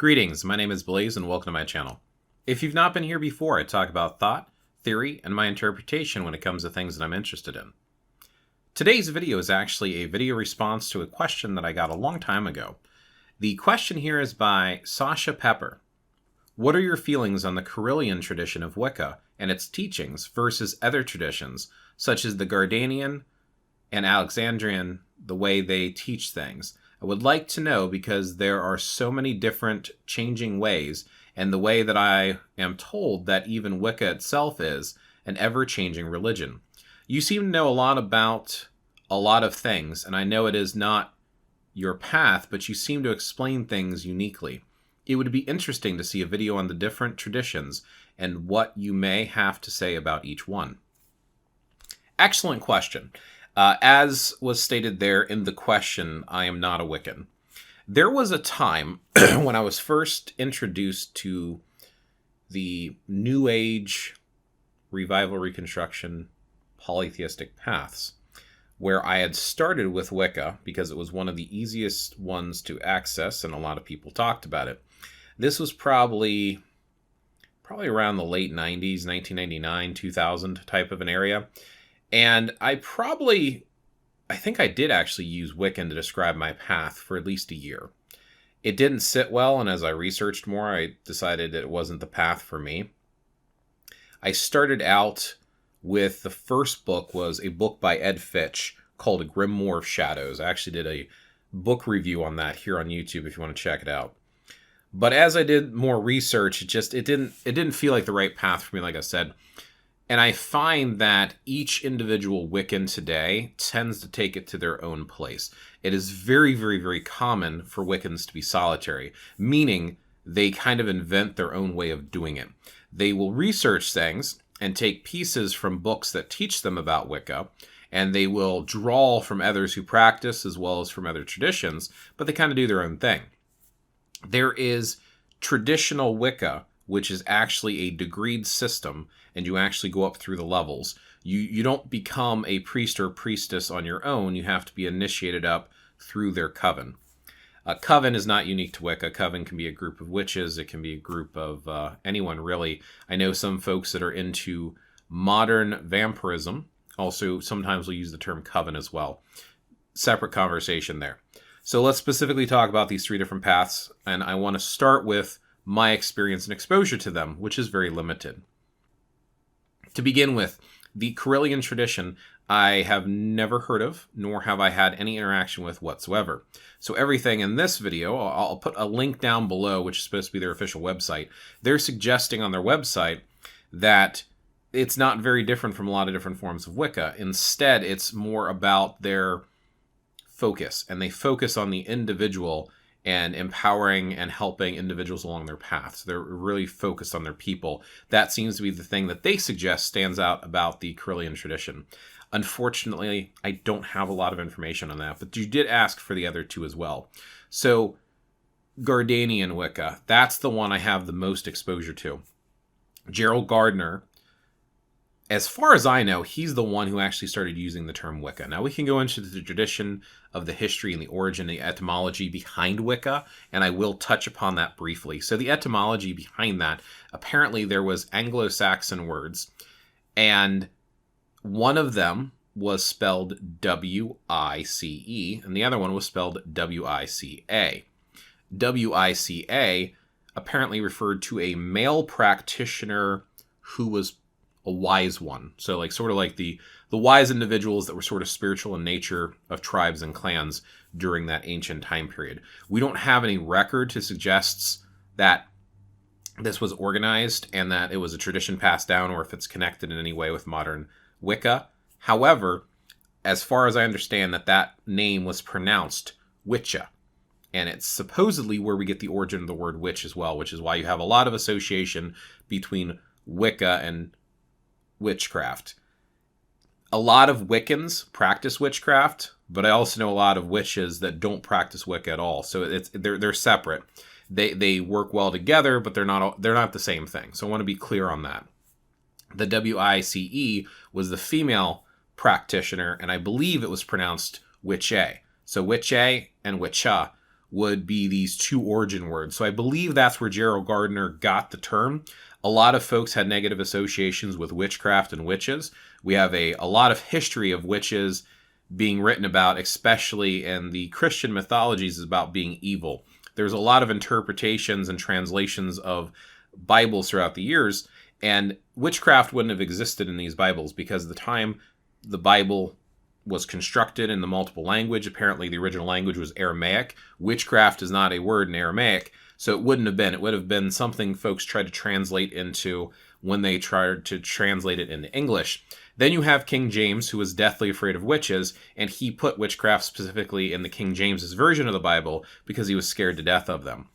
Greetings, my name is Blaze and welcome to my channel. If you've not been here before, I talk about thought, theory, and my interpretation when it comes to things that I'm interested in. Today's video is actually a video response to a question that I got a long time ago. The question here is by Sacha Pepper. What are your feelings on the Correllian tradition of Wicca and its teachings versus other traditions, such as the Gardenian and Alexandrian, the way they teach things? I would like to know because there are so many different changing ways, and the way that I am told that even Wicca itself is an ever-changing religion. You seem to know a lot about a lot of things, and I know it is not your path, but you seem to explain things uniquely. It would be interesting to see a video on the different traditions and what you may have to say about each one. Excellent question. As was stated there in the question, I am not a Wiccan. There was a time when I was first introduced to the New Age, Revival, Reconstruction, polytheistic paths, where I had started with Wicca because it was one of the easiest ones to access and a lot of people talked about it. This was probably around the late 90s, 1999, 2000 type of an area. And I think I did actually use Wiccan to describe my path for at least a year. It didn't sit well, and as I researched more, I decided it wasn't the path for me. I started out with the first book was a book by Ed Fitch called A Grimoire of Shadows. I actually did a book review on that here on YouTube if you want to check it out. But as I did more research, it didn't feel like the right path for me, like I said. And I find that each individual Wiccan today tends to take it to their own place. It is very, very, very common for Wiccans to be solitary, meaning they kind of invent their own way of doing it. They will research things and take pieces from books that teach them about Wicca, and they will draw from others who practice as well as from other traditions, but they kind of do their own thing. There is traditional Wicca, which is actually a degreed system, and you actually go up through the levels. You don't become a priest or priestess on your own. You have to be initiated up through their coven. A coven is not unique to Wicca. A coven can be a group of witches. It can be a group of anyone, really. I know some folks that are into modern vampirism. Also, sometimes we'll use the term coven as well. Separate conversation there. So let's specifically talk about these three different paths, and I want to start with my experience and exposure to them, which is very limited. To begin with, the Carillion tradition I have never heard of, nor have I had any interaction with whatsoever. So everything in this video, I'll put a link down below, which is supposed to be their official website. They're suggesting on their website that it's not very different from a lot of different forms of Wicca. Instead, it's more about their focus, and they focus on the individual and empowering and helping individuals along their paths. They're really focused on their people. That seems to be the thing that they suggest stands out about the Carillion tradition. Unfortunately, I don't have a lot of information on that, but you did ask for the other two as well. So, Gardenian Wicca, that's the one I have the most exposure to. Gerald Gardner, as far as I know, he's the one who actually started using the term Wicca. Now, we can go into the tradition of the history and the origin, the etymology behind Wicca, and I will touch upon that briefly. So the etymology behind that, apparently there was Anglo-Saxon words, and one of them was spelled W-I-C-E, and the other one was spelled W-I-C-A. W-I-C-A apparently referred to a male practitioner who was a wise one. So sort of like the wise individuals that were sort of spiritual in nature of tribes and clans during that ancient time period. We don't have any record to suggest that this was organized and that it was a tradition passed down or if it's connected in any way with modern Wicca. However, as far as I understand, that name was pronounced Wicca. And it's supposedly where we get the origin of the word witch as well, which is why you have a lot of association between Wicca and witchcraft. A lot of Wiccans practice witchcraft, but I also know a lot of witches that don't practice Wicca at all. So they're separate. They work well together, but they're not the same thing. So I want to be clear on that. The W-I-C-E was the female practitioner, and I believe it was pronounced witche. So witche and witcha would be these two origin words. So I believe that's where Gerald Gardner got the term. A lot of folks had negative associations with witchcraft and witches. We have a lot of history of witches being written about, especially in the Christian mythologies, is about being evil. There's a lot of interpretations and translations of Bibles throughout the years, and witchcraft wouldn't have existed in these Bibles because the time the Bible was constructed in the multiple language, apparently the original language was Aramaic. Witchcraft is not a word in Aramaic, so it wouldn't have been. It would have been something folks tried to translate into when they tried to translate it into English. Then you have King James, who was deathly afraid of witches, and he put witchcraft specifically in the King James's version of the Bible because he was scared to death of them.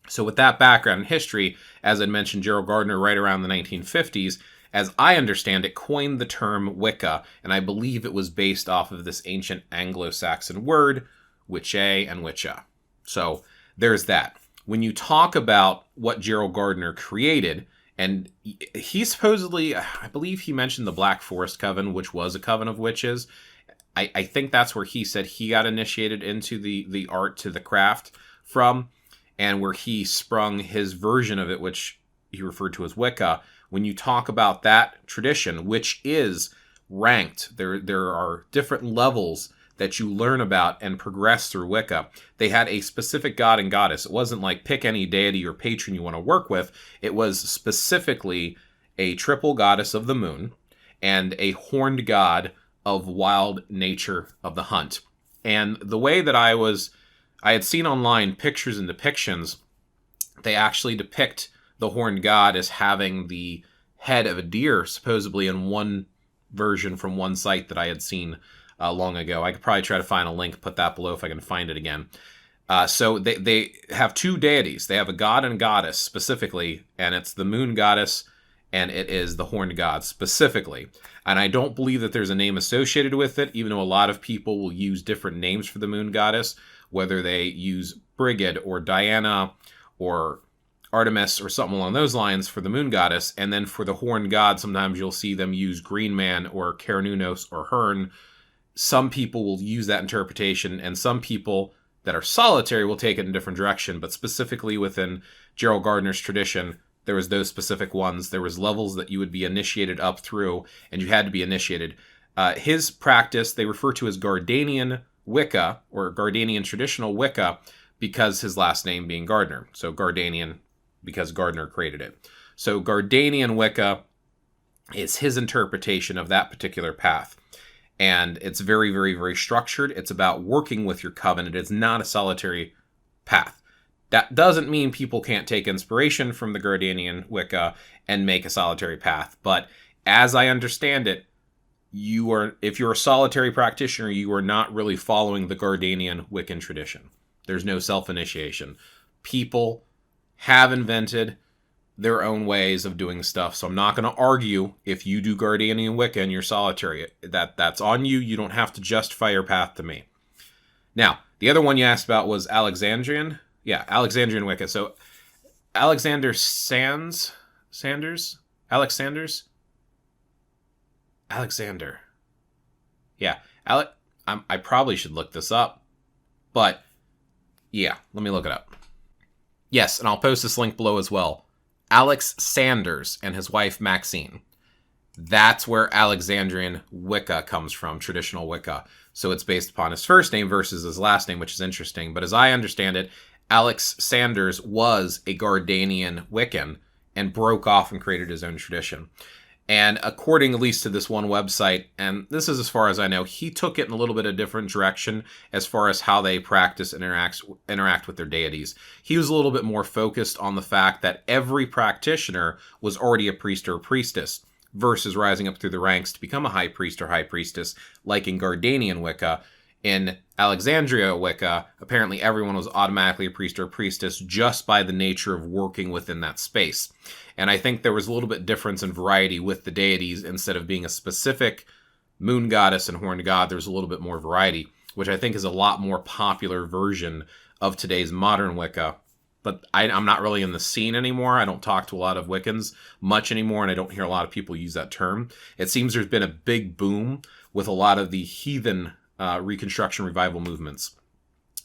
So with that background in history, as I mentioned, Gerald Gardner right around the 1950s, as I understand it, coined the term Wicca, and I believe it was based off of this ancient Anglo-Saxon word, witche and witcha. So there's that. When you talk about what Gerald Gardner created, and he supposedly, I believe he mentioned the Black Forest Coven, which was a coven of witches. I think that's where he said he got initiated into the art, to the craft from, and where he sprung his version of it, which he referred to as Wicca. When you talk about that tradition, which is ranked, there are different levels that you learn about and progress through Wicca. They had a specific god and goddess. It wasn't like pick any deity or patron you want to work with. It was specifically a triple goddess of the moon and a horned god of wild nature of the hunt. And the way that I had seen online pictures and depictions, they actually depict the horned god as having the head of a deer, supposedly, in one version from one site that I had seen long ago. I could probably try to find a link, put that below if I can find it again. So they have two deities. They have a god and goddess specifically, and it's the moon goddess and it is the horned god specifically. And I don't believe that there's a name associated with it, even though a lot of people will use different names for the moon goddess, whether they use Brigid or Diana or Artemis or something along those lines for the moon goddess. And then for the horned god, sometimes you'll see them use Green Man or Cernunnos or Hearn. Some people will use that interpretation, and some people that are solitary will take it in a different direction. But specifically within Gerald Gardner's tradition, there was those specific ones. There was levels that you would be initiated up through, and you had to be initiated. His practice, they refer to as Gardenian Wicca, or Gardenian traditional Wicca, because his last name being Gardner. So Gardenian, because Gardner created it. So Gardenian Wicca is his interpretation of that particular path. And it's very, very, very structured. It's about working with your coven. It is not a solitary path. That doesn't mean people can't take inspiration from the Gardenian Wicca and make a solitary path. But as I understand it, if you're a solitary practitioner, you are not really following the Gardenian Wiccan tradition. There's no self-initiation. People have invented their own ways of doing stuff, so I'm not going to argue if you do Gardenian Wicca and you're solitary. That's on you. You don't have to justify your path to me. Now, the other one you asked about was Alexandrian. Yeah, Alexandrian Wicca. So Alexander Sanders? Alexander. Yeah, I probably should look this up, but yeah, let me look it up. Yes, and I'll post this link below as well. Alex Sanders and his wife Maxine. That's where Alexandrian Wicca comes from, traditional Wicca. So it's based upon his first name versus his last name, which is interesting. But as I understand it, Alex Sanders was a Gardenian Wiccan and broke off and created his own tradition. And according at least to this one website, and this is as far as I know, he took it in a little bit of a different direction as far as how they practice and interact with their deities. He was a little bit more focused on the fact that every practitioner was already a priest or a priestess versus rising up through the ranks to become a high priest or high priestess, like in Gardenian Wicca. In Alexandria Wicca, apparently everyone was automatically a priest or a priestess just by the nature of working within that space. And I think there was a little bit difference in variety with the deities. Instead of being a specific moon goddess and horned god, there's a little bit more variety, which I think is a lot more popular version of today's modern Wicca. But I'm not really in the scene anymore. I don't talk to a lot of Wiccans much anymore, and I don't hear a lot of people use that term. It seems there's been a big boom with a lot of the heathen Reconstruction revival movements.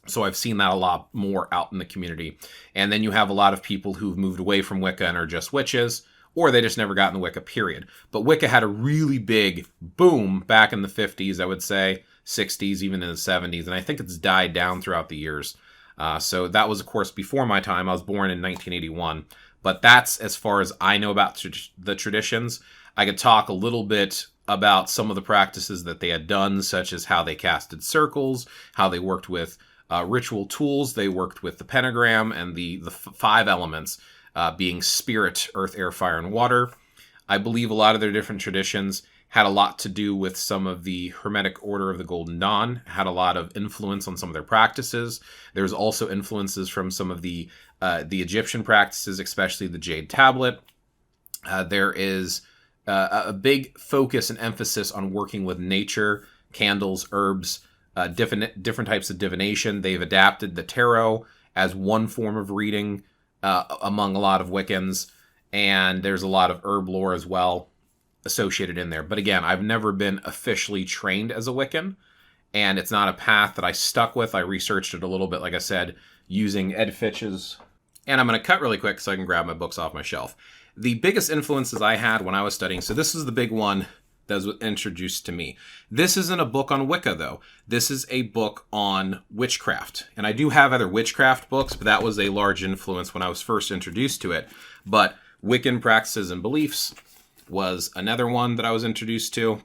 So I've seen that a lot more out in the community. And then you have a lot of people who've moved away from Wicca and are just witches, or they just never got in the Wicca, period. But Wicca had a really big boom back in the 50s, I would say, 60s, even in the 70s. And I think it's died down throughout the years. So that was, of course, before my time. I was born in 1981. But that's as far as I know about the traditions. I could talk a little bit about some of the practices that they had done, such as how they casted circles, how they worked with ritual tools. They worked with the pentagram and the five elements, being spirit, earth, air, fire, and water. I believe a lot of their different traditions had a lot to do with some of the Hermetic Order of the Golden Dawn, had a lot of influence on some of their practices. There's also influences from some of the Egyptian practices, especially the Jade Tablet. There is a big focus and emphasis on working with nature, candles, herbs, different types of divination. They've adapted the tarot as one form of reading among a lot of Wiccans, and there's a lot of herb lore as well associated in there. But again, I've never been officially trained as a Wiccan, and it's not a path that I stuck with. I researched it a little bit, like I said, using Ed Fitch's. And I'm going to cut really quick so I can grab my books off my shelf. The biggest influences I had when I was studying, so this is the big one that was introduced to me. This isn't a book on Wicca, though. This is a book on witchcraft. And I do have other witchcraft books, but that was a large influence when I was first introduced to it. But Wiccan Practices and Beliefs was another one that I was introduced to.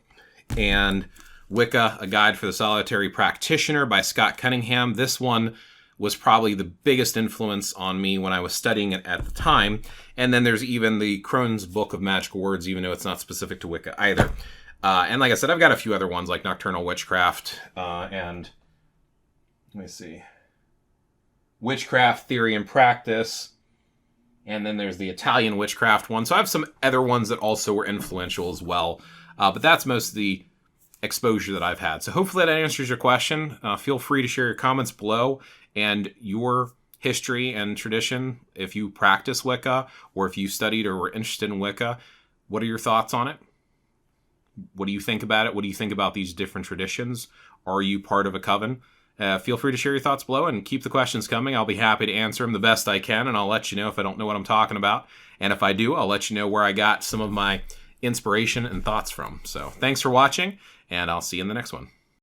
And Wicca, A Guide for the Solitary Practitioner by Scott Cunningham. This one was probably the biggest influence on me when I was studying it at the time. And then there's even the Crone's Book of Magical Words, even though it's not specific to Wicca either. And like I said, I've got a few other ones like Nocturnal Witchcraft and, let me see, Witchcraft Theory and Practice. And then there's the Italian Witchcraft one. So I have some other ones that also were influential as well. But that's most of the exposure that I've had. So hopefully that answers your question. Feel free to share your comments below and your history and tradition. If you practice Wicca or if you studied or were interested in Wicca, what are your thoughts on it? What do you think about it? What do you think about these different traditions? Are you part of a coven? Feel free to share your thoughts below and keep the questions coming. I'll be happy to answer them the best I can, and I'll let you know if I don't know what I'm talking about. And if I do, I'll let you know where I got some of my inspiration and thoughts from. So thanks for watching, and I'll see you in the next one.